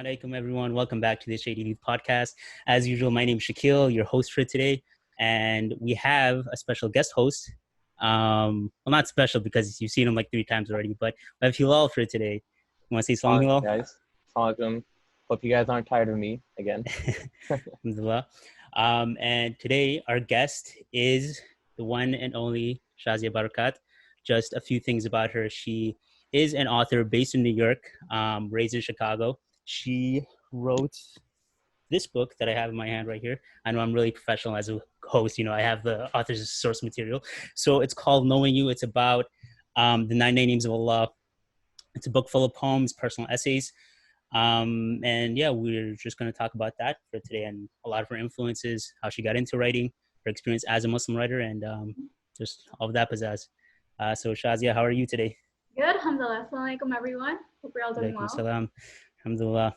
alaikum, everyone. Welcome back to the Shady Youth Podcast. As usual, my name is Shaquille, your host for today. And we have a special guest host. Well, not special because you've seen him like 3 times already, but we have Hilal for today. You want to say something, Hilal? Guys. Assalamualaikum. Hope you guys aren't tired of me again. Alhamdulillah. And today, our guest is the one and only Shaziya Barkat. Just a few things about her. She is an author based in New York, raised in Chicago. She wrote this book that I have in my hand right here. I know I'm really professional as a host. I have the author's source material. So it's called Knowing You. It's about the 99 names of Allah. It's a book full of poems, personal essays. And yeah, we're just going to talk about that for today and a lot of her influences, how she got into writing, her experience as a Muslim writer, and just all of that pizzazz. So Shazia, how are you today? Good, alhamdulillah. Assalamu alaikum, everyone. Hope you're all doing well. Salam. Alhamdulillah.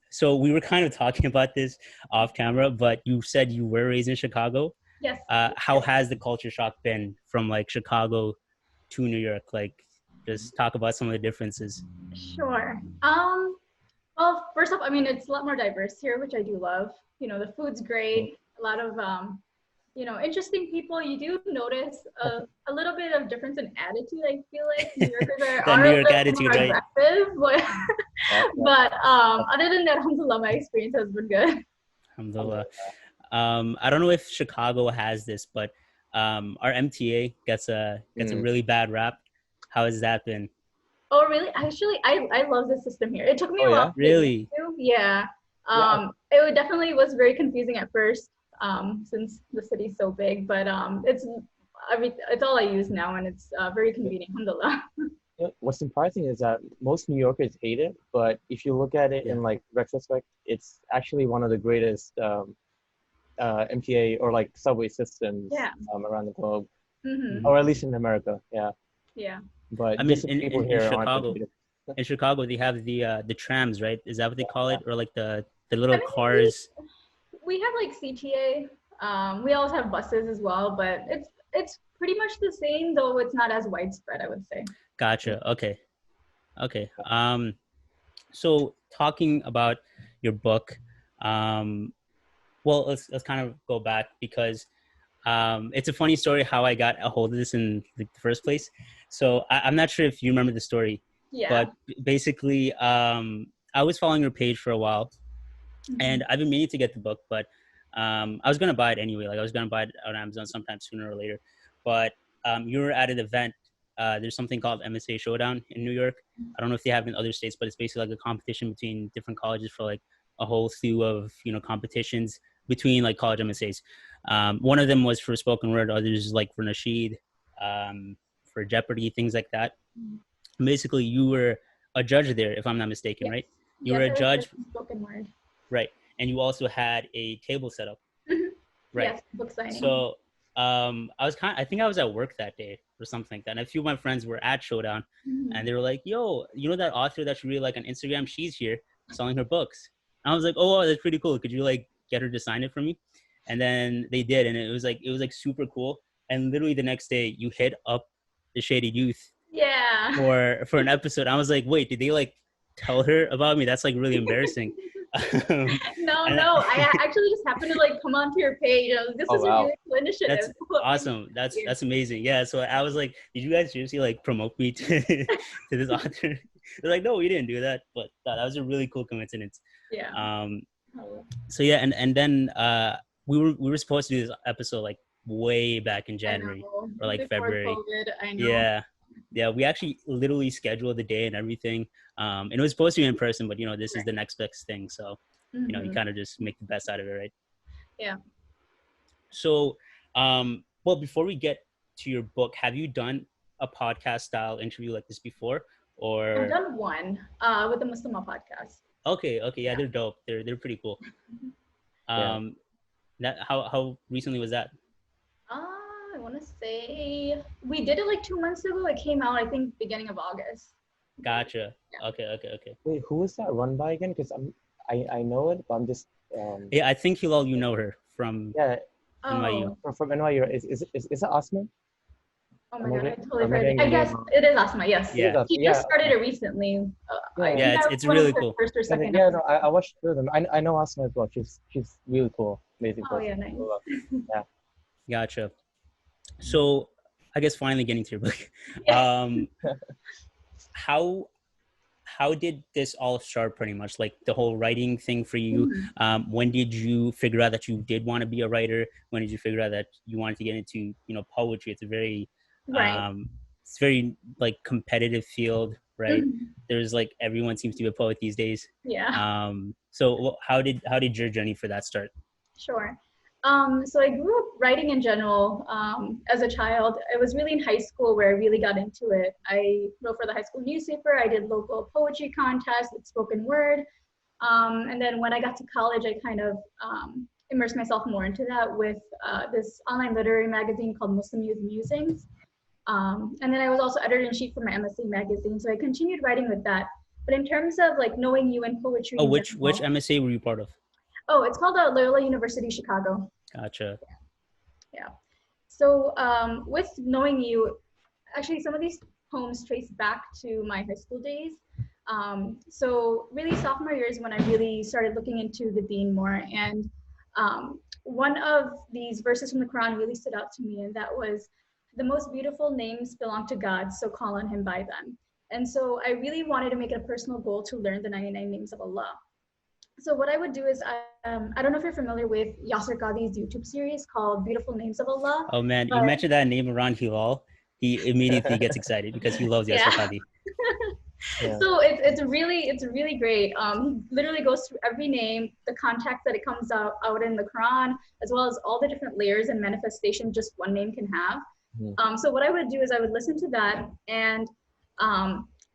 So we were kind of talking about this off camera, but you said you were raised in Chicago. Yes. How has the culture shock been from like Chicago to New York? Like, just talk about some of the differences. Sure. Well, first off, it's a lot more diverse here, which I do love. The food's great. A lot of interesting people. You do notice a little bit of difference in attitude. I feel like New Yorkers are New York a little attitude, more right? aggressive, but other than that, alhamdulillah, my experience has been good. Alhamdulillah. I don't know if Chicago has this, but our MTA gets a really bad rap. How has that been? Oh, really? Actually, I love the system here. It took me a while. Really? Yeah. It definitely was very confusing at first. Since the city's so big, but it's all I use now, and it's very convenient. Alhamdulillah. What's surprising is that most New Yorkers hate it, but if you look at it in like retrospect, it's actually one of the greatest MTA or like subway systems around the globe, or at least in America. Yeah. But in Chicago, in Chicago, they have the trams, right? Is that what they call it, or like the little cars? We have like CTA. We also have buses as well, but it's pretty much the same, though it's not as widespread, I would say. Gotcha. Okay. So talking about your book, well, let's kind of go back because it's a funny story how I got a hold of this in the first place. So I'm not sure if you remember the story, but basically, I was following your page for a while. And I've been meaning to get the book, but I was going to buy it anyway. Like I was going to buy it on Amazon sometime sooner or later. But you were at an event. There's something called MSA Showdown in New York. I don't know if they have it in other states, but it's basically like a competition between different colleges for like a whole slew of, competitions between like college MSAs. One of them was for spoken word. Others like for Nasheed, for Jeopardy, things like that. Basically, you were a judge there, if I'm not mistaken, right? You were a judge. Spoken word. Right. And you also had a table set up. Right. Yes, book signing. So I think I was at work that day or something like that. And a few of my friends were at Showdown and they were like, yo, that author that you really like on Instagram, she's here selling her books. And I was like, oh, that's pretty cool. Could you like get her to sign it for me? And then they did. And it was like super cool. And literally the next day you hit up the Shady Youth for an episode. I was like, wait, did they like tell her about me? That's like really embarrassing. No. I actually just happened to like come onto your page. This is a really cool initiative. That's awesome. That's amazing. Yeah. So I was like, did you guys seriously like promote me to this author? They're like, no, we didn't do that. But that was a really cool coincidence. Yeah. So yeah, and then we were supposed to do this episode like way back in January or like before February. COVID, I know. Yeah, we actually literally scheduled the day and everything. And it was supposed to be in person, but this is the next best thing. So, you kind of just make the best out of it, right? Yeah. So, well, before we get to your book, have you done a podcast style interview like this before? Or I've done one with the Muslim podcast. Okay. Yeah, they're dope. They're pretty cool. That how recently was that? I want to say we did it like 2 months ago. It came out, I think, beginning of August. Gotcha. Yeah. Okay. Wait, who was that run by again? Because I know it, but I'm just. Yeah, I think Hilal, you know her from NYU. From NYU. Is it Osman? Oh my God, I totally forgot. I guess it is Asma, yes. Yeah. He just started it recently. It's really cool. First or second yeah, no, I watched two of them. I know Asma as well. She's really cool, amazing Oh person. yeah, nice. Yeah. Gotcha. So I guess finally getting to your book. How did this all start pretty much, like the whole writing thing for you? When did you figure out that you did want to be a writer? When did you figure out that you wanted to get into, poetry? It's a very, it's very like competitive field, right? There's like, everyone seems to be a poet these days. Yeah. So how did your journey for that start? Sure. So I grew up writing in general as a child. It was really in high school where I really got into it. I wrote for the high school newspaper. I did local poetry contests with spoken word. And then when I got to college, I kind of immersed myself more into that with this online literary magazine called Muslim Youth Musings. And then I was also editor-in-chief for my MSA magazine. So I continued writing with that. But in terms of like knowing you in poetry. Oh, which MSA were you part of? Oh, it's called Loyola University Chicago. Gotcha. Yeah. So with knowing you, actually some of these poems trace back to my high school days. So really sophomore year is when I really started looking into the deen more. And one of these verses from the Quran really stood out to me, and that was, the most beautiful names belong to God, so call on him by them. And so I really wanted to make it a personal goal to learn the 99 names of Allah. So what I would do is, I don't know if you're familiar with Yasser Qadhi's YouTube series called Beautiful Names of Allah. Oh man, you mentioned that name around Hilal. He immediately gets excited because he loves Yasser Qadhi. So it's really great. He literally goes through every name, the context that it comes out in the Quran, as well as all the different layers and manifestations just one name can have. So what I would do is I would listen to that, and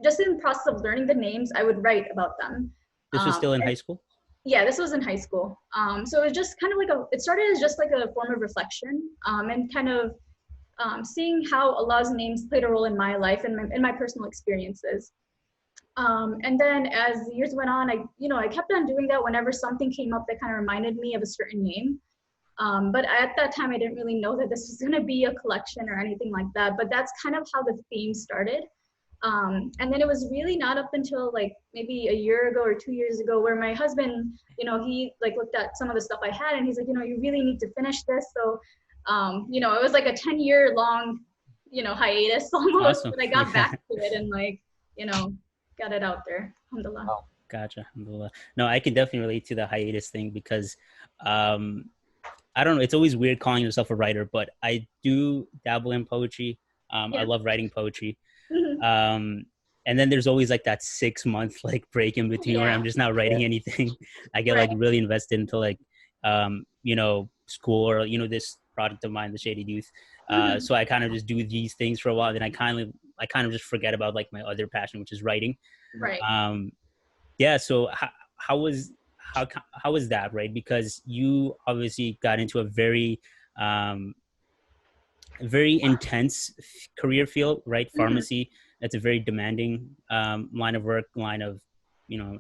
just in the process of learning the names, I would write about them. This was still in high school? Yeah, this was in high school. So it was just kind of like it started as just like a form of reflection, and kind of seeing how Allah's names played a role in my life and in my personal experiences. And then as the years went on, I kept on doing that whenever something came up that kind of reminded me of a certain name. But at that time, I didn't really know that this was going to be a collection or anything like that. But that's kind of how the theme started. And then it was really not up until like maybe a year ago or 2 years ago where my husband, he like looked at some of the stuff I had, and he's like, you really need to finish this. So, it was like a 10-year long, hiatus almost, awesome. But I got back to it and like, got it out there. Alhamdulillah. Oh, gotcha. Alhamdulillah. No, I can definitely relate to the hiatus thing because, I don't know, it's always weird calling yourself a writer, but I do dabble in poetry. I love writing poetry. And then there's always like that 6-month like break in between where I'm just not writing anything. I get like really invested into like, school or, this project of mine, the Shaded Youth. So I kind of just do these things for a while. Then I kind of just forget about like my other passion, which is writing. Right. Yeah. So how was that, right? Because you obviously got into a very intense career field, right? Pharmacy. That's a very demanding line of work, line of,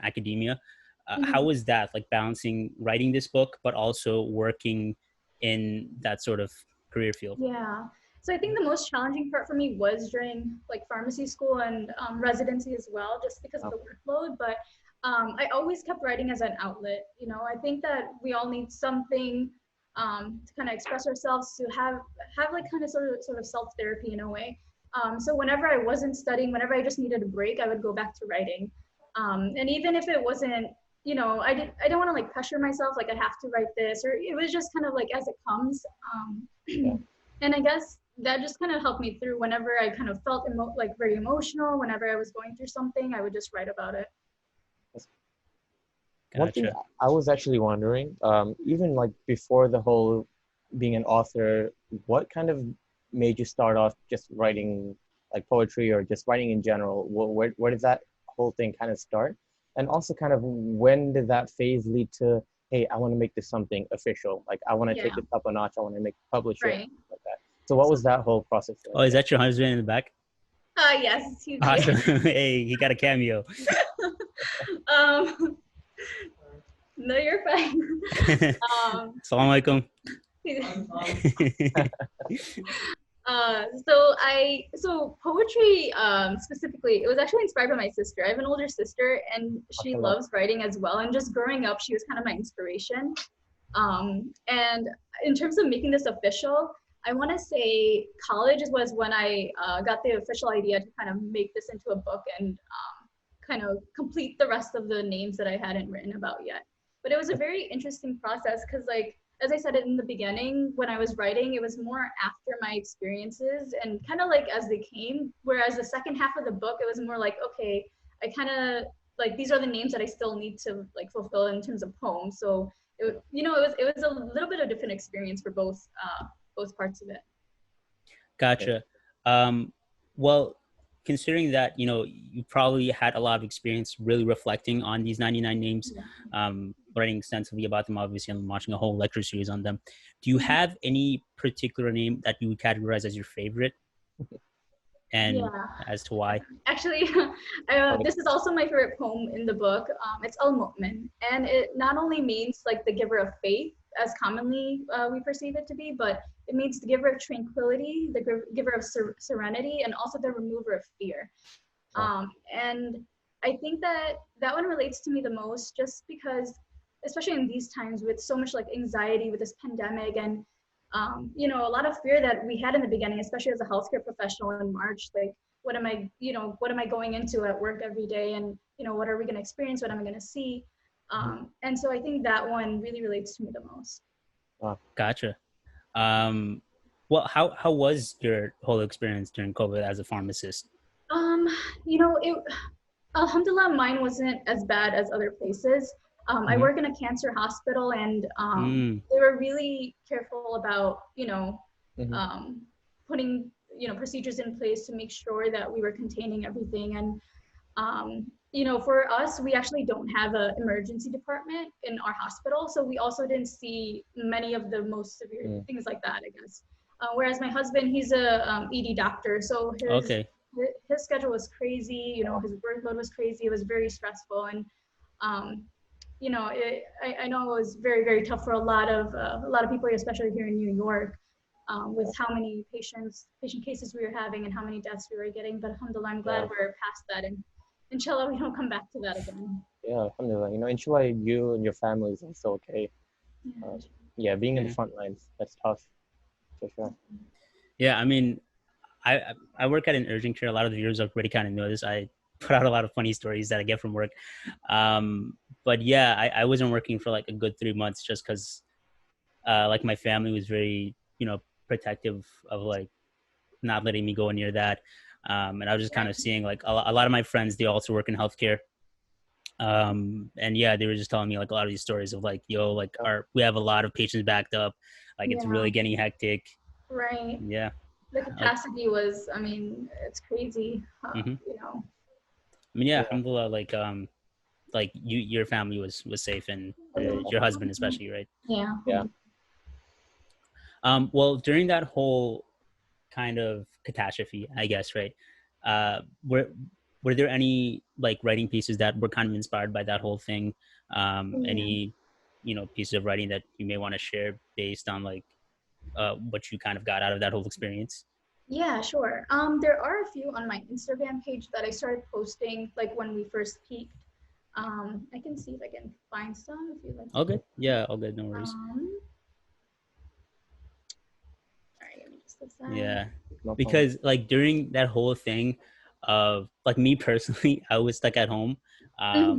academia. How was that, like balancing writing this book, but also working in that sort of career field? Yeah. So I think the most challenging part for me was during like pharmacy school and residency as well, just because of the workload. But I always kept writing as an outlet. I think that we all need something to kind of express ourselves, to have like kind of sort of self-therapy in a way. So whenever I wasn't studying, whenever I just needed a break, I would go back to writing. And even if it wasn't, I didn't want to like pressure myself, like I have to write this, or it was just kind of like as it comes. And I guess that just kind of helped me through whenever I kind of felt like very emotional, whenever I was going through something, I would just write about it. Gotcha. One thing I was actually wondering, even like before the whole being an author, what kind of made you start off just writing like poetry or just writing in general? Where did that whole thing kind of start? And also kind of when did that phase lead to, hey, I want to make this something official. Like I want to take it up a notch. I want to publish it like that. So what was that whole process like? Oh, is that your husband in the back? Yes. He's awesome. Hey, he got a cameo. No, you're fine. Assalamu alaikum. So poetry specifically, it was actually inspired by my sister. I have an older sister, and she loves writing as well. And just growing up, she was kind of my inspiration. And in terms of making this official, I want to say college was when I got the official idea to kind of make this into a book and kind of complete the rest of the names that I hadn't written about yet. But it was a very interesting process because, like, as I said in the beginning, when I was writing, it was more after my experiences and kind of like as they came. Whereas the second half of the book, it was more like, okay, I kind of like, these are the names that I still need to like fulfill in terms of poems. So it was a little bit of a different experience for both parts of it. Gotcha. Well, considering that, you probably had a lot of experience really reflecting on these 99 names, writing extensively about them, obviously, and launching a whole lecture series on them. Do you have any particular name that you would categorize as your favorite? And as to why? Actually, this is also my favorite poem in the book. It's Al-Mu'min, and it not only means like the giver of faith, as commonly we perceive it to be, but it means the giver of tranquility, the giver of serenity, and also the remover of fear. And I think that one relates to me the most, just because, especially in these times with so much like anxiety with this pandemic and a lot of fear that we had in the beginning, especially as a healthcare professional in March, like what am I going into at work every day, and what are we going to experience, what am I going to see, and so I think that one really relates to me the most. Gotcha. Well, how was your whole experience during COVID as a pharmacist? Alhamdulillah, mine wasn't as bad as other places. I work in a cancer hospital, and they were really careful about, putting, procedures in place to make sure that we were containing everything. And, for us, we actually don't have an emergency department in our hospital. So we also didn't see many of the most severe things like that, I guess. Whereas my husband, he's a ED doctor. So his schedule was crazy, his workload was crazy. It was very stressful. And, I know it was very, very tough for a lot of people, especially here in New York, with how many patient cases we were having and how many deaths we were getting. But alhamdulillah, I'm glad we're past that, and inshallah we don't come back to that again. Yeah, alhamdulillah. Inshallah you and your family is also okay. Being in the front lines, that's tough, for sure. Yeah, I mean, I work at an urgent care. A lot of the viewers already kind of know this. I put out a lot of funny stories that I get from work. But yeah, I wasn't working for like a good 3 months just because like my family was very, protective of like not letting me go near that. And I was just kind of seeing like a lot of my friends, they also work in healthcare. And yeah, they were just telling me like a lot of these stories of like, we have a lot of patients backed up. Like it's really getting hectic. Right. Yeah. The capacity was, I mean, it's crazy. I mean, yeah, alhamdulillah, like your family was safe, and your husband especially, right? Yeah. Well, during that whole kind of catastrophe, I guess, right? Were there any like writing pieces that were kind of inspired by that whole thing? Any pieces of writing that you may want to share based on like what you kind of got out of that whole experience? Yeah, sure. There are a few on my Instagram page that I started posting like when we first peaked. I can see if I can find some if you'd like. All good. Yeah, all good. No worries. Sorry, let me just decide. Yeah, because like during that whole thing of like me personally, I was stuck at home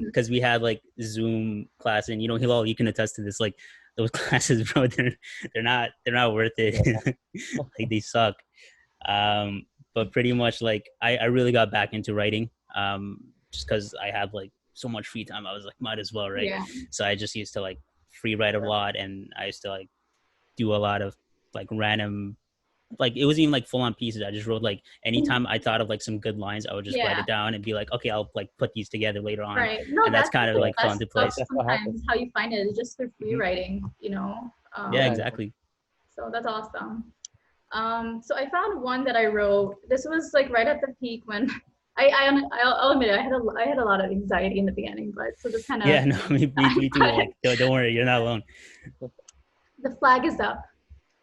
because we had like Zoom class, and Hilal, you can attest to this. Like those classes, bro, they're not worth it. Like they suck. But pretty much like I really got back into writing just because I had like so much free time. I was like, might as well, right? So I just used to like free write a lot, and I used to like do a lot of like random, like it wasn't even like full on pieces. I just wrote like anytime I thought of like some good lines, I would just write it down and be like, okay, I'll like put these together later on. Right. No, and that's kind of like fun to play. Sometimes how you find it is just through free writing, yeah, exactly. So that's awesome. So I found one that I wrote. This was like right at the peak when I'll admit it, I had a lot of anxiety in the beginning, but so this kind of me too. Like, don't worry, you're not alone. The flag is up.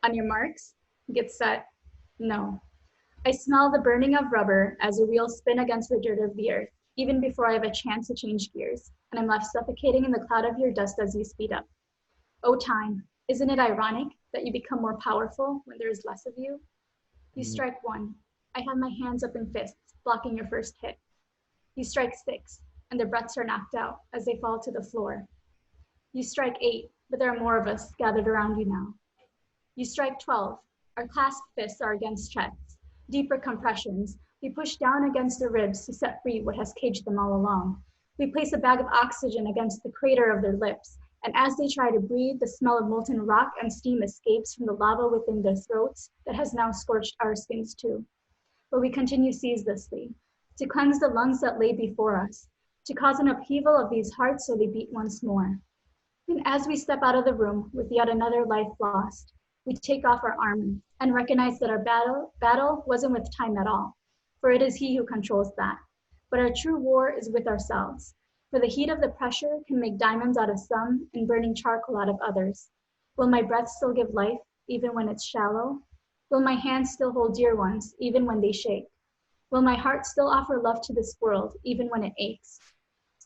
On your marks, get set, No. I smell the burning of rubber as the wheels spin against the dirt of the earth, even before I have a chance to change gears, and I'm left suffocating in the cloud of your dust as you speed up. Oh, time, isn't it ironic that you become more powerful when there is less of you? You strike one. I have my hands up in fists, blocking your first hit. You strike six, and their breaths are knocked out as they fall to the floor. You strike eight, but there are more of us gathered around you now. You strike 12. Our clasped fists are against chests, deeper compressions. We push down against the ribs to set free what has caged them all along. We place a bag of oxygen against the crater of their lips, and as they try to breathe, the smell of molten rock and steam escapes from the lava within their throats that has now scorched our skins too. But we continue ceaselessly, to cleanse the lungs that lay before us, to cause an upheaval of these hearts so they beat once more. And as we step out of the room with yet another life lost, we take off our armor and recognize that our battle wasn't with time at all, for it is he who controls that. But our true war is with ourselves, for the heat of the pressure can make diamonds out of some and burning charcoal out of others. Will my breath still give life, even when it's shallow? Will my hands still hold dear ones, even when they shake? Will my heart still offer love to this world, even when it aches?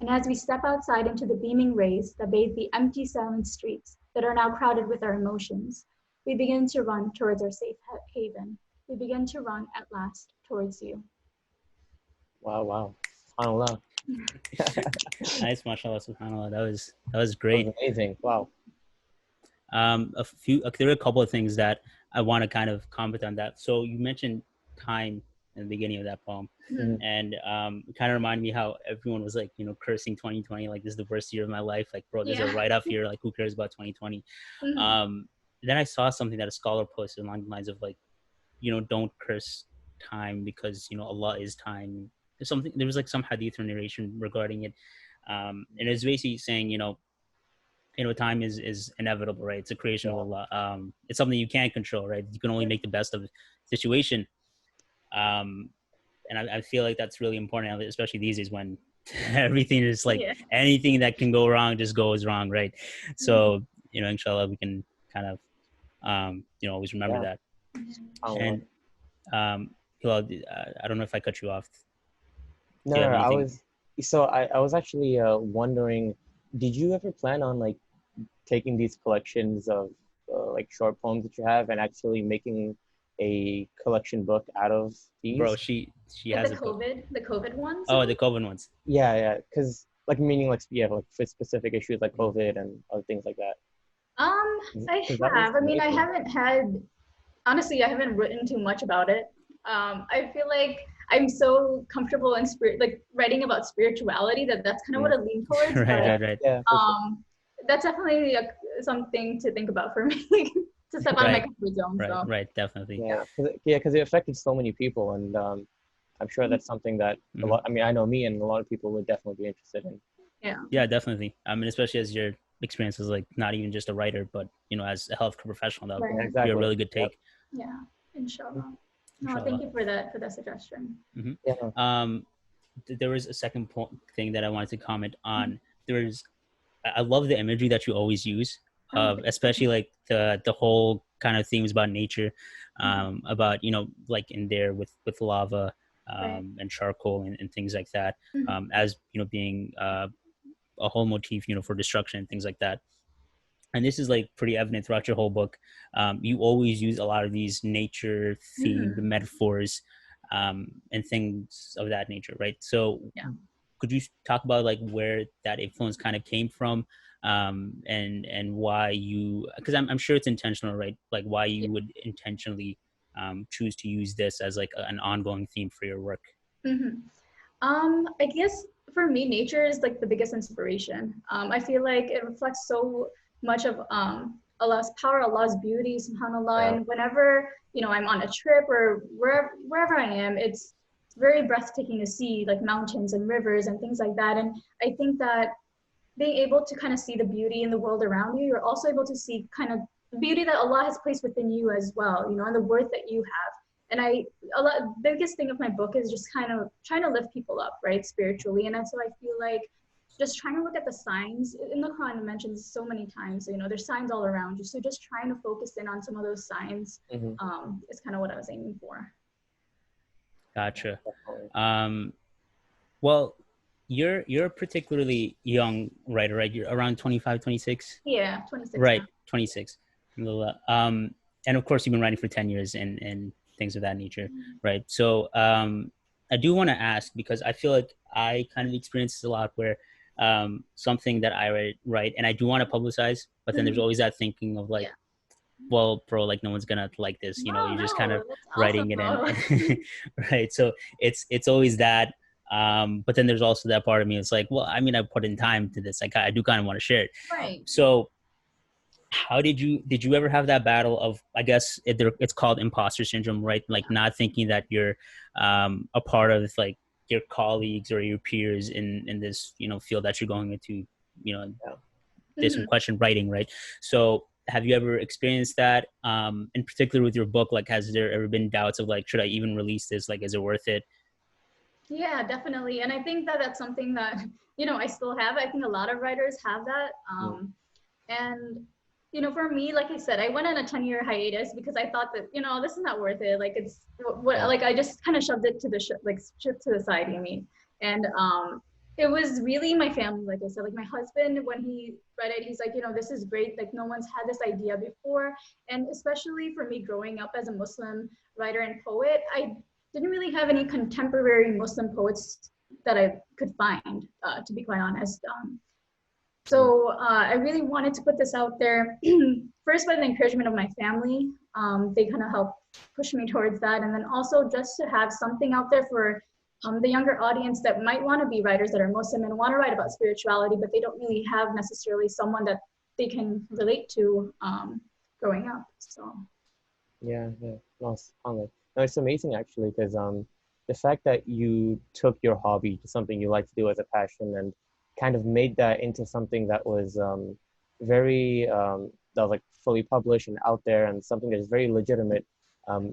And as we step outside into the beaming rays that bathe the empty, silent streets that are now crowded with our emotions, we begin to run towards our safe haven. We begin to run at last towards you. Wow, wow. SubhanAllah. Nice, mashallah, subhanallah. That was great. That was amazing. Wow. There were a couple of things that I want to kind of comment on that. So you mentioned time in the beginning of that poem, and it kind of reminded me how everyone was like, cursing 2020, like this is the worst year of my life. Like, bro, this is a write-off year. Like, who cares about 2020? Then I saw something that a scholar posted along the lines of like, don't curse time because Allah is time. There was like some hadith or narration regarding it, and it's basically saying time is inevitable, right? It's a creation of Allah. It's something you can't control, right? You can only make the best of the situation. And I feel like that's really important, especially these days when everything is like anything that can go wrong just goes wrong, right? So inshallah we can kind of always remember that. And Hilal, I don't know if I cut you off. No, I was actually wondering, did you ever plan on like taking these collections of like short poems that you have and actually making a collection book out of these? Bro, she has the COVID ones. Oh, the COVID ones. Yeah, because like meaning like like for specific issues like COVID and other things like that. I have. I mean, I haven't written too much about it. I feel like I'm so comfortable in writing about spirituality that's kind of what I lean towards. Right. Yeah. That's definitely something to think about for me. To step out of my comfort zone. Right, definitely. Because it affected so many people, and I'm sure that's something that a lot. I mean, I know me and a lot of people would definitely be interested in. Yeah, definitely. I mean, especially as your experience is like not even just a writer, but as a healthcare professional, that would be a really good take. Yeah, inshallah. No, thank you for that suggestion. There was a second thing that I wanted to comment on. I love the imagery that you always use. Especially like the whole kind of themes about nature, about like in there with lava and charcoal and things like that, as being a whole motif for destruction and things like that. And this is like pretty evident throughout your whole book. You always use a lot of these nature themed metaphors and things of that nature, right? So could you talk about like where that influence kind of came from? And why because I'm sure it's intentional, right? Like why you would intentionally choose to use this as like an ongoing theme for your work. I guess for me, nature is like the biggest inspiration. I feel like it reflects so much of Allah's power, Allah's beauty, subhanallah. And whenever I'm on a trip or wherever I am, it's very breathtaking to see like mountains and rivers and things like that. And I think that being able to kind of see the beauty in the world around you, you're also able to see kind of the beauty that Allah has placed within you as well, and the worth that you have. And the biggest thing of my book is just kind of trying to lift people up, right, spiritually. And so I feel like just trying to look at the signs in the Quran. It mentions so many times, you know, there's signs all around you. So just trying to focus in on some of those signs is kind of what I was aiming for. Gotcha. Well, you're a particularly young writer, right? You're around 25, 26? Yeah, 26. Right, now. 26. And of course, you've been writing for 10 years and things of that nature, right? So I do want to ask, because I feel like I kind of experience this a lot, where something that I write and I do want to publicize, but then there's always that thinking of like, well, bro, like no one's gonna like this, you know, you're just kind of writing it in. Right. So it's always that. But then there's also that part of me. It's like, well, I mean, I put in time to this. Like, I do kind of want to share it. Right. So how did you ever have that battle of, I guess it's called imposter syndrome, right? Like not thinking that you're a part of like your colleagues or your peers in this, you know, field that you're going into, you know, this question writing, right? So have you ever experienced that, in particular with your book? Like, has there ever been doubts of like, should I even release this? Like, is it worth it? Yeah, definitely. And I think that that's something that, you know, I still have. I think a lot of writers have that. And, you know, for me, like I said, I went on a 10-year hiatus because I thought that, you know, this is not worth it. Like it's like, I just kind of shoved it to the shift to the side, I mean. And it was really my family, like I said, like my husband, when he read it, he's like, you know, this is great. Like no one's had this idea before. And especially for me growing up as a Muslim writer and poet, I didn't really have any contemporary Muslim poets that I could find, to be quite honest. So I really wanted to put this out there, first by the encouragement of my family. They kind of helped push me towards that. And then also just to have something out there for the younger audience that might want to be writers that are Muslim and want to write about spirituality, but they don't really have necessarily someone that they can relate to growing up. So. Yeah. No, it's amazing actually, because the fact that you took your hobby to something you like to do as a passion and kind of made that into something that was very that was like fully published and out there, and something that is very legitimate.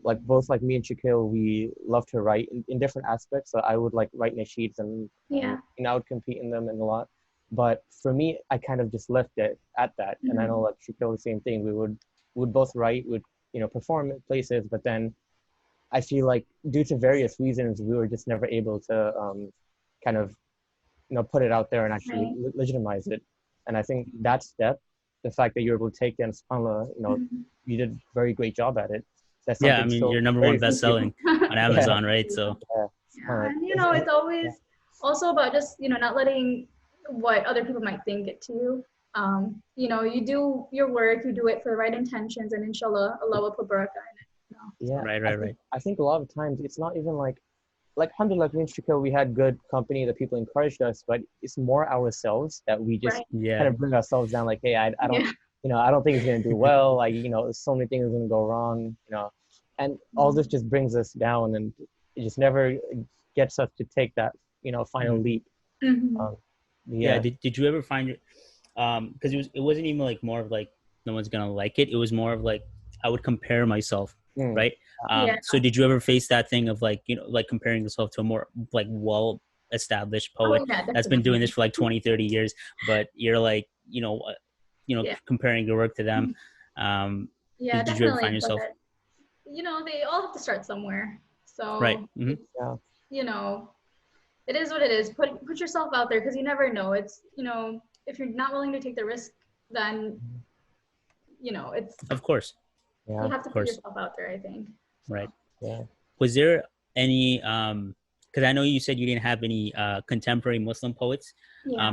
Like both like me and Shaquille, we love to write in different aspects. So I would like write nasheeds and I would compete in them and a lot. But for me, I kind of just left it at that. And I know like Shaquille, the same thing. We would both write, would perform at places, but then I feel like due to various reasons, we were just never able to kind of put it out there and actually legitimize it. And I think that step, the fact that you're able to take them, subhanAllah, you did a very great job at it. That's I mean, you're number one best-selling on Amazon, right? So and it's always also about just not letting what other people might think it to you. You do your work, you do it for the right intentions, and inshallah, Allah will put barakah in it. Yeah, right. I think a lot of times it's not even like alhamdulillah, in Shaquille, we had good company, that people encouraged us, but it's more ourselves that we just kind of bring ourselves down. Like, hey, I don't, I don't think it's gonna do well. Like, so many things are gonna go wrong. And all this just brings us down, and it just never gets us to take that, final leap. Did you ever find it? Because it wasn't even like more of like no one's gonna like it. It was more of like I would compare myself, right? So did you ever face that thing of like like comparing yourself to a more like well-established poet that's been doing this for like 20, 30 years, but you're like comparing your work to them? Did you ever find yourself? They all have to start somewhere. So it is what it is. Put yourself out there, because you never know. It's if you're not willing to take the risk, then it's of course. You have to put yourself out there, I think. So. Right. Yeah. Was there any because I know you said you didn't have any contemporary Muslim poets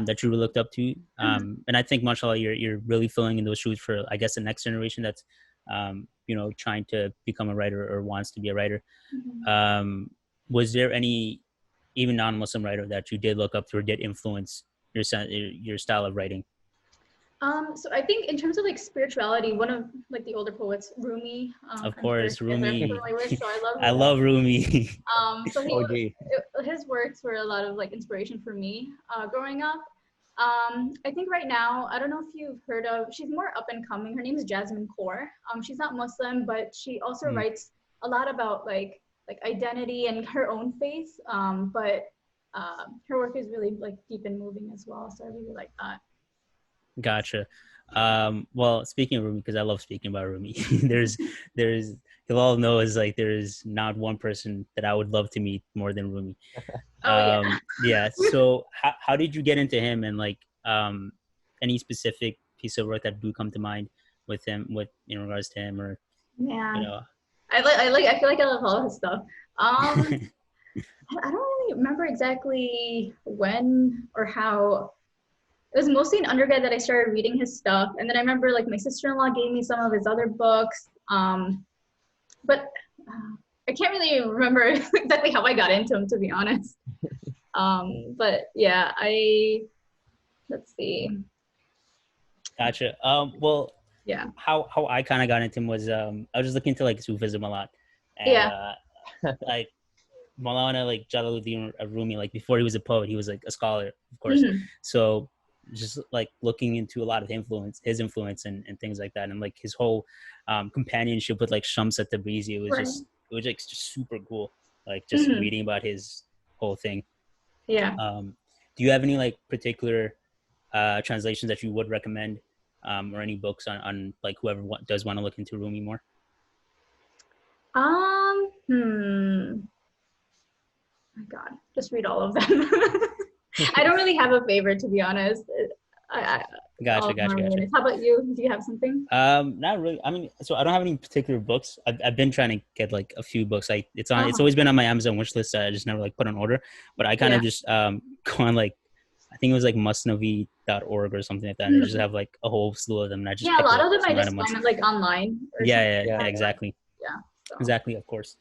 that you looked up to, and I think mashallah you're really filling in those shoes for, I guess, the next generation that's trying to become a writer or wants to be a writer. Was there any even non-Muslim writer that you did look up to or did influence your style of writing? So I think in terms of like spirituality, one of like the older poets, Rumi. Of course, Rumi. So I love Rumi. So his works were a lot of like inspiration for me growing up. I think right now, I don't know if you've heard of, she's more up and coming. Her name is Jasmine Kaur. She's not Muslim, but she also writes a lot about like identity and her own faith. But her work is really like deep and moving as well. So I really like that. Gotcha. Well, speaking of Rumi, because I love speaking about Rumi, there's, you'll all know is like there is not one person that I would love to meet more than Rumi. Yeah. So how did you get into him, and like any specific piece of work that do come to mind with him, with in regards to him, or Yeah. you know? I feel like I love all his stuff. I don't really remember exactly when or how. It was mostly in undergrad that I started reading his stuff. And then I remember like my sister-in-law gave me some of his other books. But I can't really remember exactly how I got into him, to be honest. But yeah, let's see. Gotcha. Well, yeah. How I kind of got into him was I was just looking into like Sufism a lot. And like Maulana like Jalaluddin Rumi, like before he was a poet, he was like a scholar, of course. Mm-hmm. So just like looking into a lot of his influence and things like that, and like his whole companionship with like Shams at Tabrizi, it was just super cool. Like just reading about his whole thing. Yeah. Do you have any like particular translations that you would recommend, or any books on like whoever does want to look into Rumi more? My God, just read all of them. I don't really have a favorite, to be honest. Gotcha. How about you? Do you have something? Not really. I mean, so I don't have any particular books. I've been trying to get like a few books. Like it's always been on my Amazon wish list. I just never like put on order. But I kind of just go on like, I think it was like musnavi.org or something like that. And they just have like a whole slew of them. And I just a lot of them I just find it like online. Yeah, exactly. Yeah. So. Exactly, of course.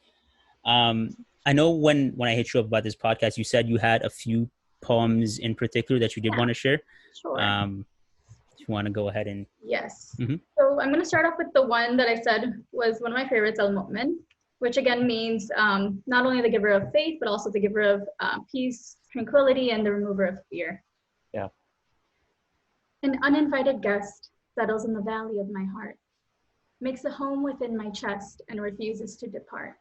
I know when I hit you up about this podcast, you said you had a few poems in particular that you did want to share. Sure. If you want to go ahead and... Yes. So I'm going to start off with the one that I said was one of my favorites, Al-Mu'min, which again means not only the giver of faith, but also the giver of peace, tranquility, and the remover of fear. Yeah. An uninvited guest settles in the valley of my heart, makes a home within my chest, and refuses to depart.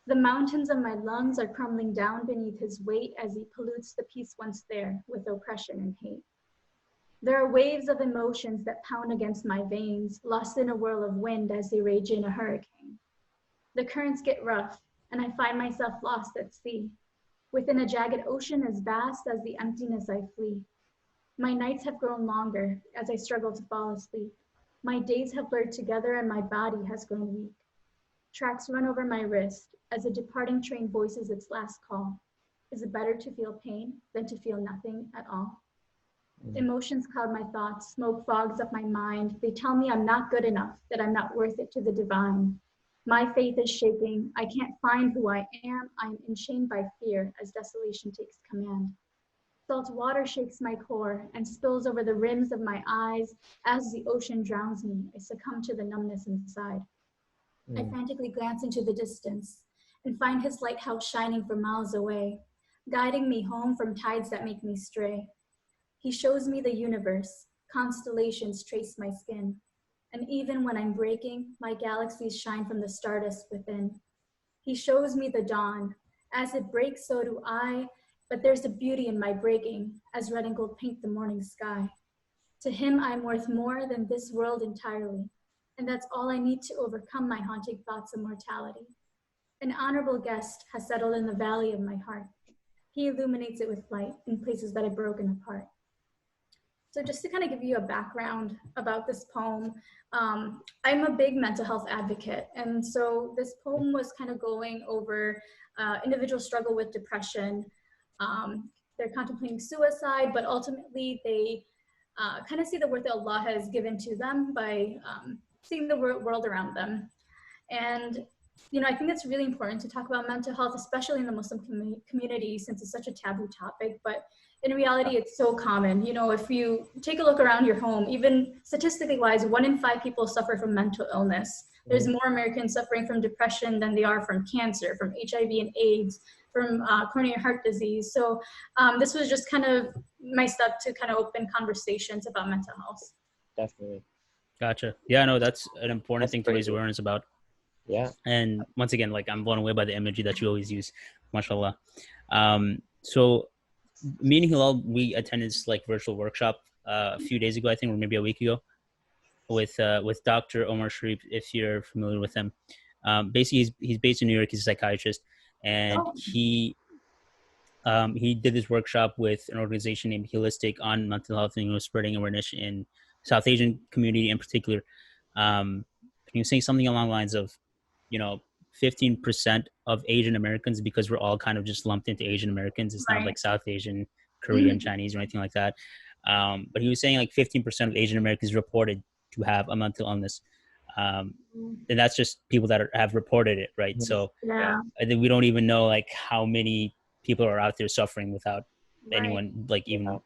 The mountains of my lungs are crumbling down beneath his weight as he pollutes the peace once there with oppression and hate. There are waves of emotions that pound against my veins, lost in a whirl of wind as they rage in a hurricane. The currents get rough, and I find myself lost at sea, within a jagged ocean as vast as the emptiness I flee. My nights have grown longer as I struggle to fall asleep. My days have blurred together and my body has grown weak. Tracks run over my wrist as a departing train voices its last call. Is it better to feel pain than to feel nothing at all? Emotions cloud my thoughts, smoke fogs up my mind. They tell me I'm not good enough, that I'm not worth it to the divine. My faith is shaking. I can't find who I am. I'm enchained by fear as desolation takes command. Salt water shakes my core and spills over the rims of my eyes. As the ocean drowns me, I succumb to the numbness inside. I frantically glance into the distance and find his lighthouse shining for miles away, guiding me home from tides that make me stray. He shows me the universe, constellations trace my skin, and even when I'm breaking, my galaxies shine from the stardust within. He shows me the dawn. As it breaks, so do I, but there's a beauty in my breaking, as red and gold paint the morning sky. To him, I'm worth more than this world entirely, and that's all I need to overcome my haunting thoughts of mortality. An honorable guest has settled in the valley of my heart. He illuminates it with light in places that have broken apart. So just to kind of give you a background about this poem, I'm a big mental health advocate. And so this poem was kind of going over individuals struggle with depression. They're contemplating suicide, but ultimately they kind of see the worth that Allah has given to them by seeing the world around them. And I think it's really important to talk about mental health, especially in the Muslim community, since it's such a taboo topic. But in reality, it's so common. If you take a look around your home, even statistically wise, 1 in 5 people suffer from mental illness. There's more Americans suffering from depression than they are from cancer, from HIV and AIDS, from coronary heart disease. So this was just kind of my step to kind of open conversations about mental health. Definitely. Gotcha. Yeah, no, that's an important thing to raise awareness about. Yeah. And once again, like I'm blown away by the imagery that you always use. MashaAllah. So me and Hilal, we attended this like virtual workshop a few days ago, I think, or maybe a week ago, with Dr. Omar Sharif, if you're familiar with him. Basically, he's based in New York. He's a psychiatrist, and he did this workshop with an organization named Holistic on mental health and spreading awareness in South Asian community in particular. He was saying something along the lines of, 15% of Asian Americans, because we're all kind of just lumped into Asian Americans. It's not like South Asian, Korean, Chinese, or anything like that. But he was saying like 15% of Asian Americans reported to have a mental illness. And that's just people that have reported it, right? So I think we don't even know like how many people are out there suffering without anyone like even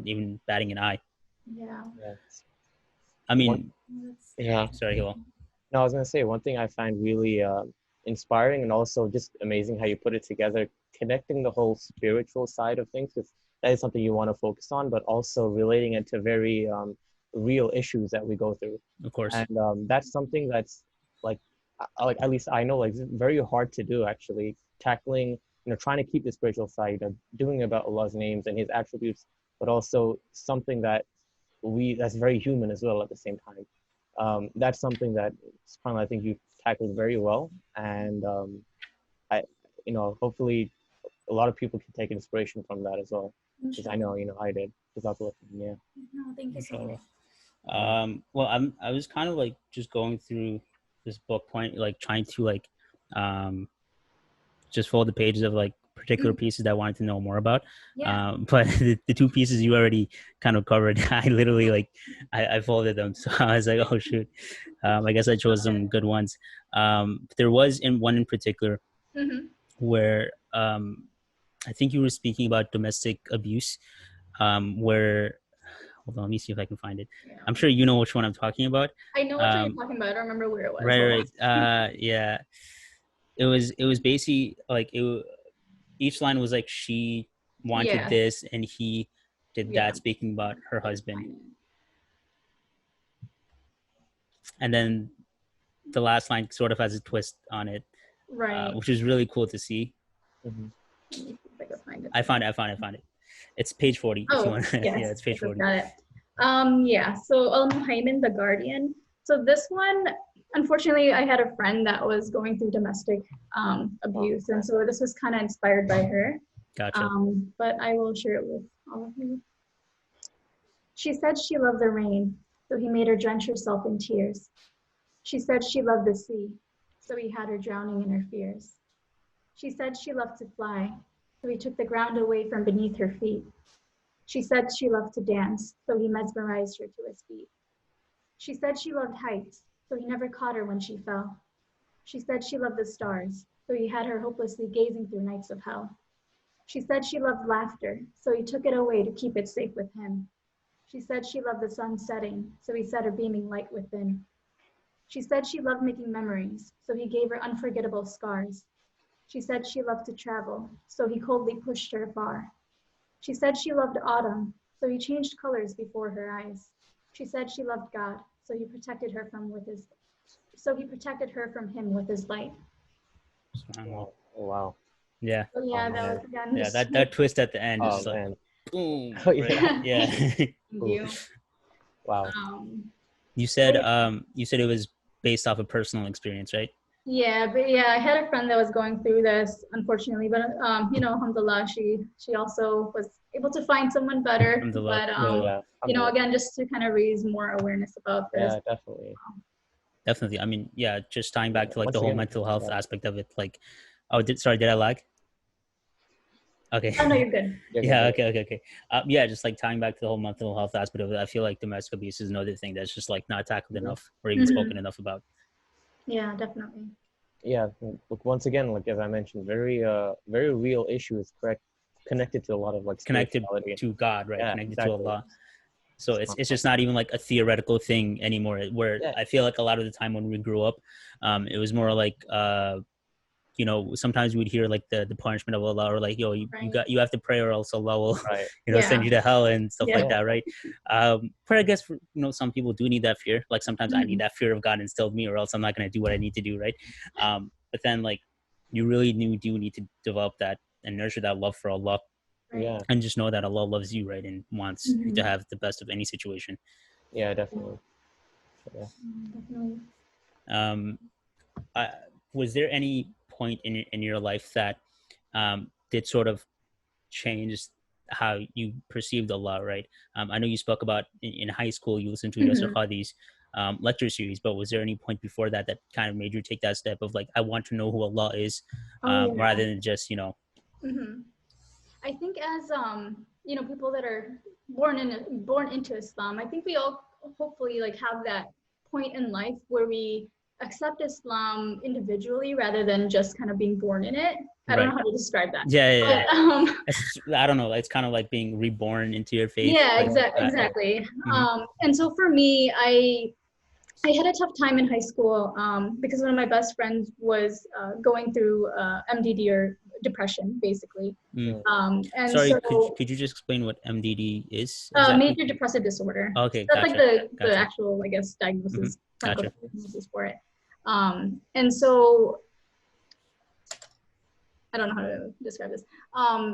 even batting an eye. I mean, sorry, Hilo. No, I was gonna say one thing I find really inspiring and also just amazing how you put it together, connecting the whole spiritual side of things, because that is something you want to focus on, but also relating it to very real issues that we go through. Of course. And that's something that's like at least I know like very hard to do, actually, tackling, trying to keep the spiritual side, doing about Allah's names and his attributes, but also something that's very human as well at the same time. That's something that I think you tackled very well, and hopefully a lot of people can take inspiration from that as well, because I know I did. No, thank you so much. Well, I was kind of like just going through this book point, like trying to like just fold the pages of like particular pieces that I wanted to know more about. But the two pieces you already kind of covered, I literally like I folded them, so I was like, oh shoot. I guess I chose some good ones. There was one in particular where I think you were speaking about domestic abuse, where hold on, let me see if I can find it. I'm sure you know which one I'm talking about. I know what you're talking about. I don't remember where it was. Right. Yeah. It was basically like each line was like she wanted this and he did that, speaking about her husband. And then the last line sort of has a twist on it, which is really cool to see. I found it. It's page 40. Oh, if you want. Yes, yeah, it's page 40. Got it. So Al-Muhaymin, The Guardian. So this one, unfortunately, I had a friend that was going through domestic abuse, and so this was kind of inspired by her. Gotcha. But I will share it with all of you. She said she loved the rain, so he made her drench herself in tears. She said she loved the sea, so he had her drowning in her fears. She said she loved to fly, so he took the ground away from beneath her feet. She said she loved to dance, so he mesmerized her to his beat. She said she loved heights, so he never caught her when she fell. She said she loved the stars, so he had her hopelessly gazing through nights of hell. She said she loved laughter, so he took it away to keep it safe with him. She said she loved the sun setting, so he set her beaming light within. She said she loved making memories, so he gave her unforgettable scars. She said she loved to travel, so he coldly pushed her far. She said she loved autumn, so he changed colors before her eyes. She said she loved God, so he protected her from him with his light. Oh, wow. Yeah. So yeah, that was again. Yeah, that twist at the end is like boom. Oh, yeah. Yeah. Thank you. Wow. You said it was based off a personal experience, right? Yeah, but I had a friend that was going through this, unfortunately, but alhamdulillah, she also was able to find someone better. But again, just to kind of raise more awareness about this. Yeah, definitely. Definitely. I mean, yeah, just tying back to like the whole mental health aspect of it. Like, did I lag? Okay. Oh no, you're good. Okay. Yeah, just like tying back to the whole mental health aspect of it. I feel like domestic abuse is another thing that's just like not tackled enough or even spoken enough about. Yeah, definitely. Yeah, look, once again, like as I mentioned, very real issues, correct? Connected to a lot of like connected to God, right? Yeah, connected to Allah. So it's just not even like a theoretical thing anymore. Where I feel like a lot of the time when we grew up, it was more like sometimes we'd hear like the punishment of Allah, or like, you have to pray or else Allah will send you to hell and stuff like that, right? But I guess some people do need that fear. Like sometimes I need that fear of God instilled in me, or else I'm not going to do what I need to do, right? But then like you really do need to develop that and nurture that love for Allah. Yeah. And just know that Allah loves you, right, and wants you to have the best of any situation. Yeah, definitely. Yeah. Definitely. Was there any point in your life that did sort of change how you perceived Allah, right? I know you spoke about in high school you listened to Yasser Qadhi's lecture series, but was there any point before that that kind of made you take that step of like, I want to know who Allah is, rather than just, you know? I think as you know, people that are born into Islam, I think we all hopefully like have that point in life where we accept Islam individually rather than just kind of being born in it. I don't know how to describe that. Yeah. But, I don't know. It's kind of like being reborn into your faith. Yeah, exactly. And so for me, I had a tough time in high school because one of my best friends was going through MDD or depression, basically. And sorry, could you just explain what MDD is? Exactly? Major depressive disorder. Okay, so that's like the actual, I guess, diagnosis, diagnosis for it. And so I don't know how to describe this.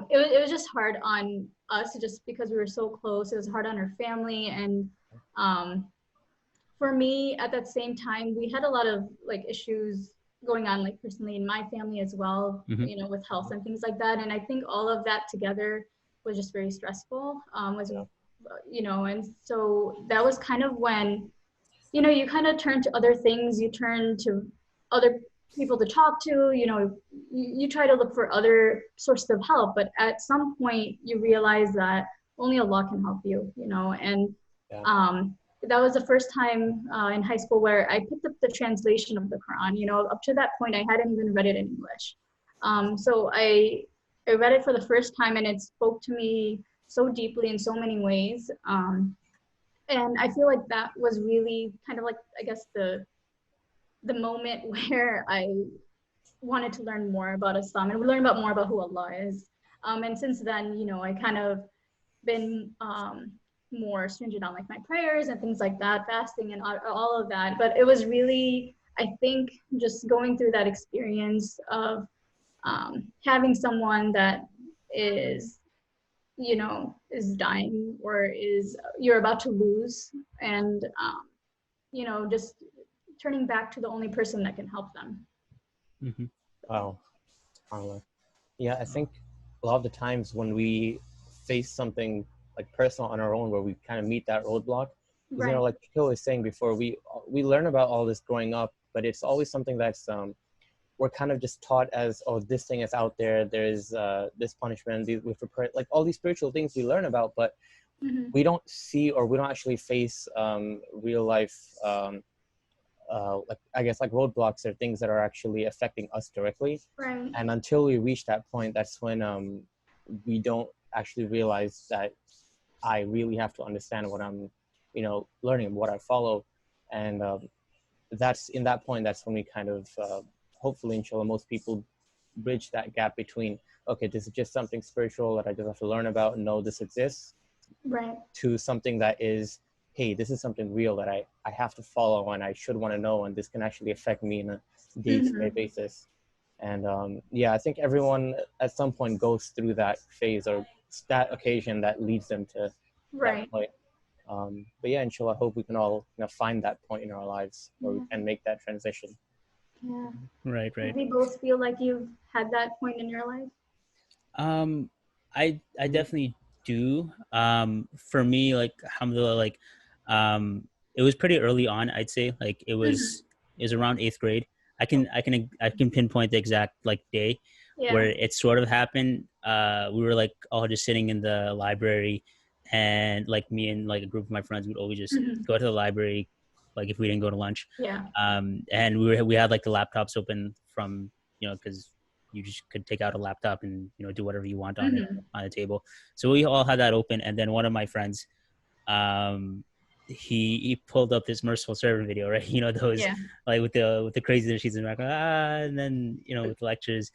It was just hard on us just because we were so close. It was hard on our family, and for me at that same time, we had a lot of like issues going on, like personally in my family as well, you know, with health and things like that. And I think all of that together was just very stressful, you know, and so that was kind of when, you know, you kind of turn to other things, you turn to other people to talk to, you know, you try to look for other sources of help, but at some point you realize that only Allah can help you, you know, and that was the first time in high school where I picked up the translation of the Quran. You know, up to that point, I hadn't even read it in English. So I read it for the first time, and it spoke to me so deeply in so many ways. And I feel like that was really kind of like, I guess, the moment where I wanted to learn more about Islam and learn more about who Allah is. And since then, you know, I kind of been more stringent on like my prayers and things like that, fasting and all of that. But it was really, I think, just going through that experience of having someone that is, you know, is dying or is you're about to lose, and you know, just turning back to the only person that can help them. Wow. Yeah, I think a lot of the times when we face something like personal on our own, where we kind of meet that roadblock, you know, like Kiko was saying before, we learn about all this growing up, but it's always something that's we're kind of just taught as, oh, this thing is out there, there's this punishment, we have to pray, like all these spiritual things we learn about, but we don't see, or we don't actually face real life like, I guess, like roadblocks or things that are actually affecting us directly. And until we reach that point, that's when we don't actually realize that I really have to understand what I'm, you know, learning, what I follow. And that's in that point, that's when we kind of, hopefully, inshallah, most people bridge that gap between, okay, this is just something spiritual that I just have to learn about and know this exists, to something that is, hey, this is something real that I have to follow and I should want to know, and this can actually affect me in a day-to-day basis. And yeah, I think everyone at some point goes through that phase or that occasion that leads them to that point. But yeah, inshallah, I hope we can all, you know, find that point in our lives where we can make that transition. Yeah. Right. Do you both feel like you've had that point in your life? I definitely do. For me, like, alhamdulillah, like, it was pretty early on, I'd say. Like, it was around 8th grade. I can pinpoint the exact like day where it sort of happened. We were like all just sitting in the library, and like me and like a group of my friends would always just go to the library, like if we didn't go to lunch. And we had like the laptops open from, you know, because you just could take out a laptop and, you know, do whatever you want on it on the table. So we all had that open, and then one of my friends, he pulled up this merciful servant video, right? You know, those like with the crazy that she's in the background, and then, you know, with lectures,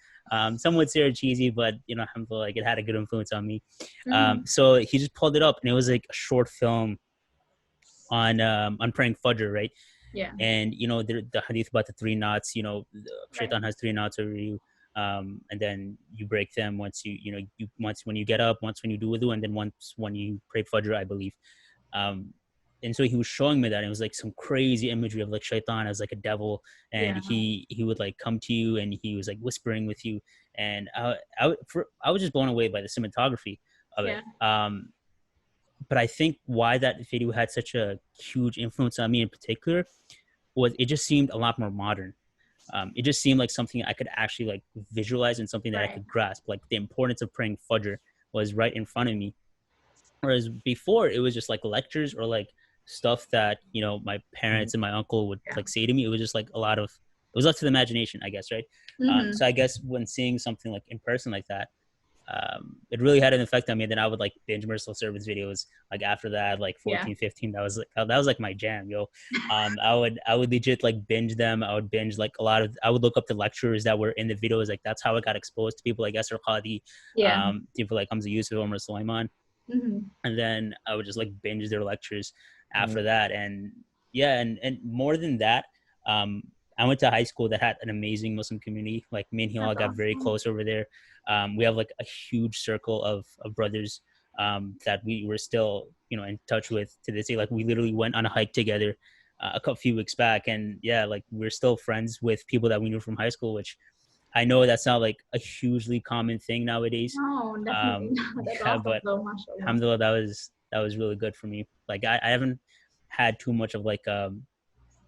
some would say are cheesy, but, you know, alhamdulillah, like it had a good influence on me. So he just pulled it up, and it was like a short film on praying Fajr, right? And, you know, the hadith about the 3 knots, you know, shaitan has 3 knots over you. and then you break them once once when you get up, once when you do wudu, and then once when you pray Fajr, I believe. Um, and so he was showing me that, and it was like some crazy imagery of like shaitan as like a devil, and he would like come to you, and he was like whispering with you, and I was just blown away by the cinematography of it. But I think why that video had such a huge influence on me in particular was it just seemed a lot more modern. It just seemed like something I could actually like visualize and something that I could grasp. Like the importance of praying Fajr was right in front of me. Whereas before it was just like lectures or like stuff that, my parents and my uncle would like say to me. It was just like it was up to the imagination, I guess. Right. So I guess when seeing something like in person like that, it really had an effect on me. Then I would like binge Merciful Servants videos like after that, like 14, 15. That was like my jam, yo. I would legit like binge them. I would binge like I would look up the lecturers that were in the videos. Like that's how I got exposed to people like Esther Qadi, people like Hamza Yusuf, Omar Sulaiman. And then I would just like binge their lectures after that. And and more than that, I went to high school that had an amazing Muslim community. Like me and Hilal got very close over there. We have like a huge circle of brothers that we were still, in touch with to this day. Like we literally went on a hike together a few weeks back, and like we're still friends with people that we knew from high school, which I know that's not like a hugely common thing nowadays. No, definitely not. That's awesome, But though, mashallah. alhamdulillah, that was really good for me. Like I haven't had too much of like a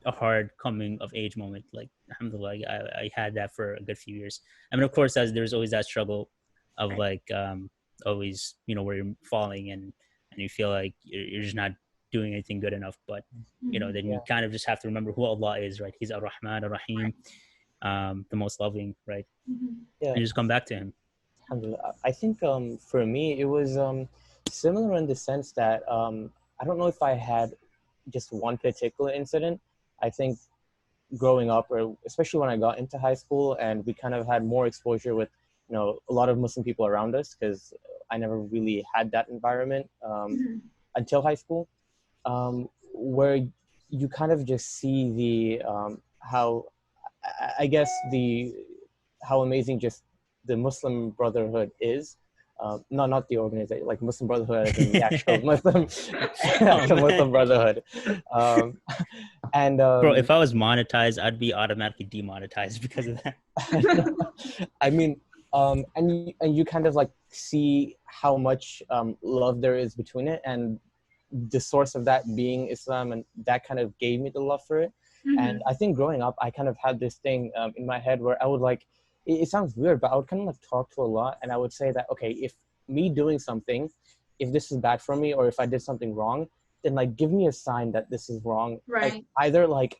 hard coming of age moment. Like alhamdulillah, I had that for a good few years. I mean, of course, there's always that struggle of like always, where you're falling and you feel like you're just not doing anything good enough. But then you kind of just have to remember who Allah is, right? He's Ar-Rahman, Ar-Rahim, the most loving, right? And just come back to him. I think for me it was similar in the sense that I don't know if I had just one particular incident. I think growing up, or especially when I got into high school, and we kind of had more exposure with a lot of Muslim people around us, because I never really had that environment until high school, where you kind of just see the how I guess how amazing just the Muslim Brotherhood is. Not the organization, like Muslim Brotherhood as in the actual Muslim Brotherhood. Bro, if I was monetized, I'd be automatically demonetized because of that. I mean, and you kind of like see how much love there is between it, and the source of that being Islam, and that kind of gave me the love for it. And I think growing up, I kind of had this thing in my head where I would like, it sounds weird, but I would kind of like talk to Allah, and I would say that, okay, if me doing something, if this is bad for me, or if I did something wrong, then like give me a sign that this is wrong. Right. Like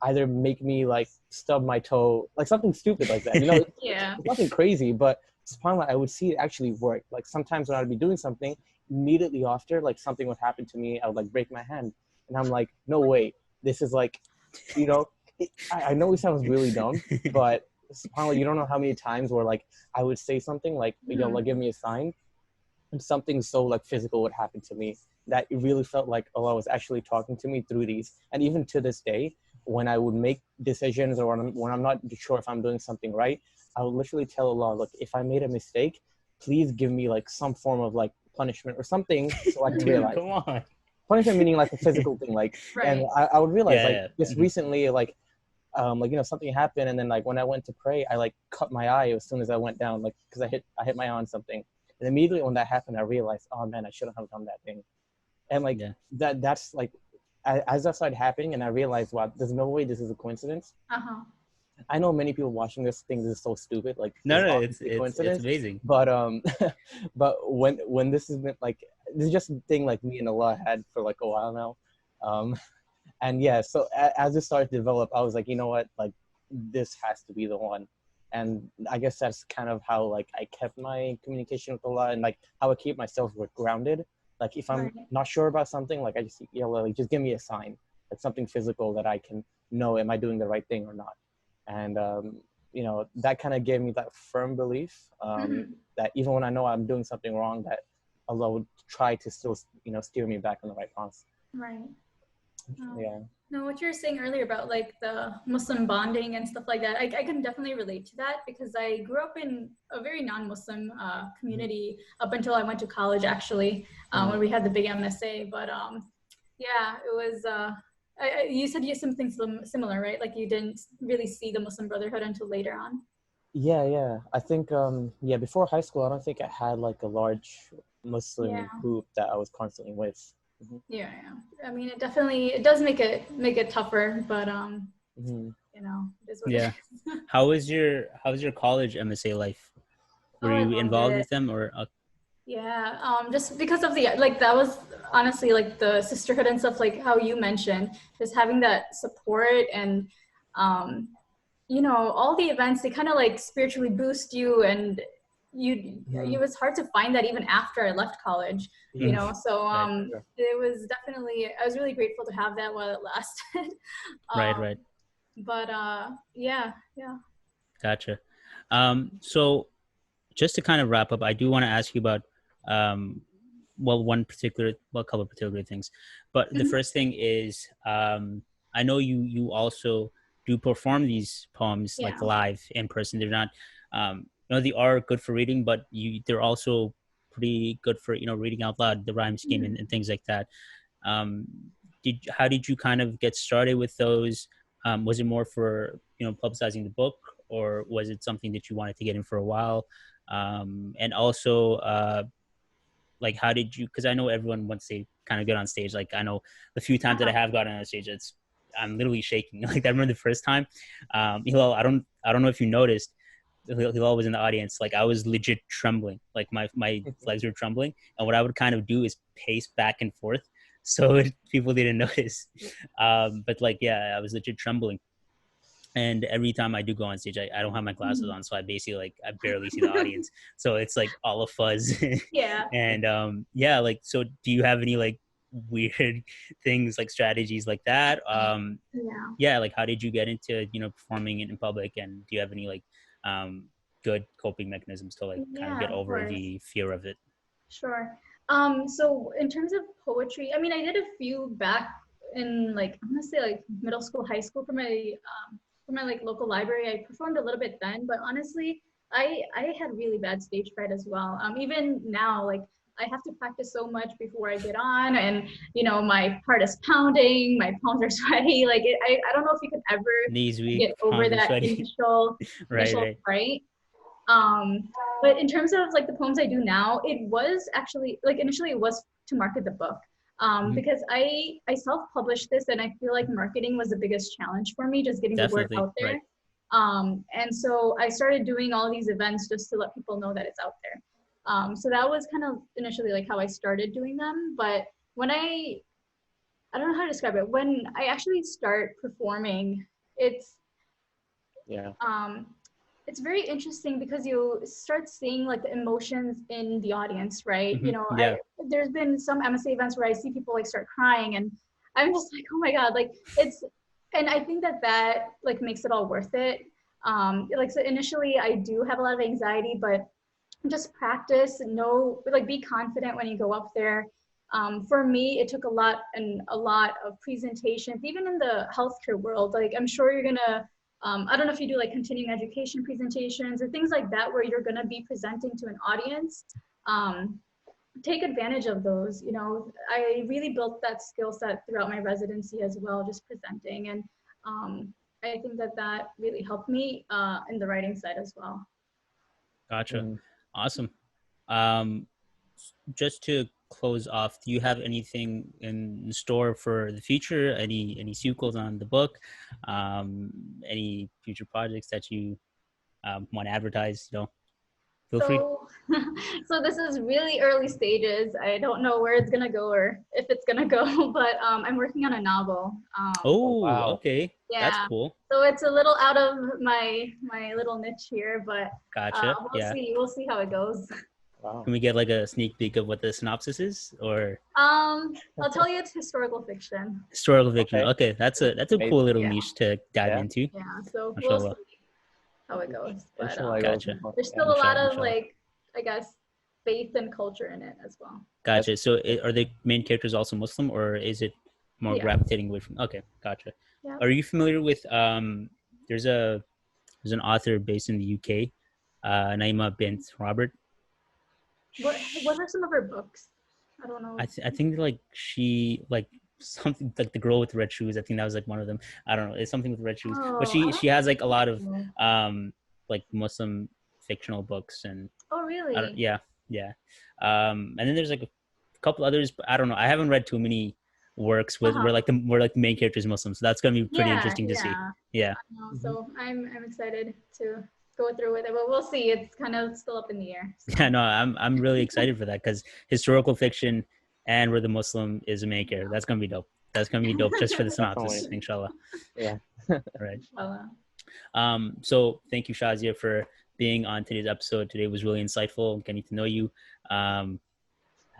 either make me like stub my toe, like something stupid like that. It's nothing crazy, but subhanAllah, I would see it actually work. Like sometimes when I'd be doing something, immediately after, like something would happen to me, I would like break my hand, and I'm like, no way, this is like, I know it sounds really dumb, but subhanAllah, you don't know how many times where like I would say something like, like give me a sign, and something so like physical would happen to me that it really felt like Allah was actually talking to me through these. And even to this day, when I would make decisions, or when I'm not sure if I'm doing something right, I would literally tell Allah, look, if I made a mistake, please give me like some form of like punishment or something, so I can realize. Come on. Punishment meaning like a physical thing, like, and I would realize just recently, like something happened, and then like when I went to pray, I like cut my eye as soon as I went down, like because I hit my eye on something, and immediately when that happened, I realized, oh man, I shouldn't have done that thing, and like that's like as that started happening, and I realized, wow, there's no way this is a coincidence. I know many people watching this think this is so stupid, like no, it's amazing, but but when this has been like, this is just a thing like me and Allah had for like a while now, and so as it started to develop, I was like, you know what, like this has to be the one. And I guess that's kind of how like I kept my communication with Allah, and like how I keep myself grounded. Like if I'm not sure about something, like I just like just give me a sign, like something physical that I can know, am I doing the right thing or not. And that kind of gave me that firm belief that even when I know I'm doing something wrong, that Allah would try to still steer me back on the right path. Right. No, what you were saying earlier about like the Muslim bonding and stuff like that, I can definitely relate to that because I grew up in a very non-Muslim community up until I went to college, actually, when we had the big MSA. But yeah, it was, you said you something similar, right? Like you didn't really see the Muslim Brotherhood until later on. Yeah. I think before high school, I don't think I had like a large Muslim group that I was constantly with. Yeah. I mean, it does make it tougher, but you know, it is what it is. How was your college MSA life? Were you involved with them or? Yeah, just because of the like that was honestly like the sisterhood and stuff, like how you mentioned, just having that support and you know, all the events, they kind of like spiritually boost you, and it was hard to find that even after I left college, you know. So it was definitely, I was really grateful to have that while it lasted. Right. But yeah. Gotcha. So just to kind of wrap up, I do want to ask you about a couple of particular things. But the first thing is, I know you also do perform these poems like live in person. They're not, they are good for reading, but they're also pretty good for, reading out loud, the rhyme scheme and things like that. How did you kind of get started with those? Was it more for, publicizing the book, or was it something that you wanted to get in for a while? And also, like, how did you, because I know everyone, once they kind of get on stage, like I know the few times that I have gotten on stage, I'm literally shaking. Like I remember the first time, Hilal, I don't know if you noticed, Hilal was in the audience. Like I was legit trembling, like my legs were trembling. And what I would kind of do is pace back and forth so people didn't notice. But like, yeah, I was legit trembling. And every time I do go on stage, I don't have my glasses on, so I basically I barely see the audience. So it's like all a fuzz. And like, so do you have any like weird things, like strategies like that? Like how did you get into performing in public, and do you have any like good coping mechanisms to like kind of get over the fear of it? Sure. So in terms of poetry, I mean, I did a few back in like, I'm gonna say like middle school, high school for my like local library. I performed a little bit then, but honestly, I had really bad stage fright as well. Even now, like I have to practice so much before I get on, and my heart is pounding, my palms are sweaty. Like I don't know if you could ever knees weak, get over that initial fright. But in terms of like the poems I do now, it was actually like initially it was to market the book. Because I self-published this, and I feel like marketing was the biggest challenge for me, just getting the word out there. And so I started doing all these events just to let people know that it's out there. So that was kind of initially like how I started doing them. But when I don't know how to describe it. When I actually start performing, it's very interesting because you start seeing like the emotions in the audience, right? There's been some MSA events where I see people like start crying, and I'm just like, oh my God, like and I think that like makes it all worth it. Like, so initially I do have a lot of anxiety, but just practice, be confident when you go up there. For me, it took a lot of presentations, even in the healthcare world. Like, I'm sure you're gonna, I don't know if you do like continuing education presentations or things like that, where you're gonna be presenting to an audience. Take advantage of those. I really built that skill set throughout my residency as well, just presenting. And I think that really helped me in the writing side as well. Gotcha. Awesome. Just to close off, do you have anything in store for the future? Any sequels on the book? Any future projects that you want to advertise? Feel free. So this is really early stages. I don't know where it's gonna go or if it's gonna go, but I'm working on a novel. Wow. Okay. Yeah. That's cool. So it's a little out of my little niche here, but gotcha. We'll see how it goes. Wow. Can we get like a sneak peek of what the synopsis is, or? I'll tell you, it's historical fiction. Historical fiction. Okay, that's a cool little niche to dive into. Yeah. So we'll see how it goes. But, gotcha. There's still a lot of like, I guess, faith and culture in it as well. Gotcha. So are the main characters also Muslim, or is it more gravitating away from. Okay, gotcha. Yeah. Are you familiar with there's an author based in the UK, Naima bint Robert. What are some of her books? I don't know. I think like she like something like the girl with the red shoes. I think that was like one of them. I don't know. It's something with red shoes. But she has like a lot of like Muslim fictional books and. Oh really? Yeah. And then there's like a couple others, but I don't know. I haven't read too many works with where like the main character is Muslim, so that's gonna be pretty interesting to see. Yeah. So I'm excited to go through with it, but we'll see. It's kind of still up in the air. So. Yeah, no, I'm really excited for that because historical fiction and where the Muslim is a main character, that's gonna be dope. That's gonna be dope just for the synopsis, inshallah. Yeah. All right. So thank you, Shaziya, for being on today's episode. Today was really insightful, getting to know you.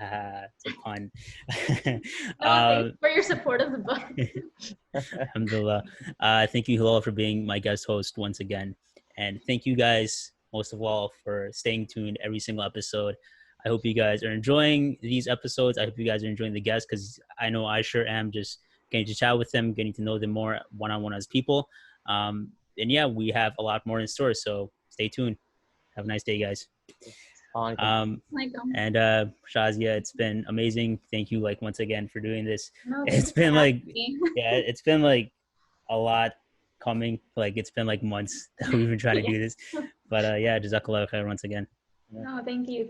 It's a pun. Thanks for your support of the book. Alhamdulillah. Thank you, Hilal, for being my guest host once again. And thank you guys, most of all, for staying tuned every single episode. I hope you guys are enjoying these episodes. I hope you guys are enjoying the guests because I know I sure am, just getting to chat with them, getting to know them more one-on-one as people. And yeah, we have a lot more in store, so stay tuned. Have a nice day, guys. And Shaziya, it's been amazing. Thank you once again for doing this. It's been it's been a lot coming. It's been months that we've been trying to do this. But yeah, Jazakallah khair once again. No, thank you.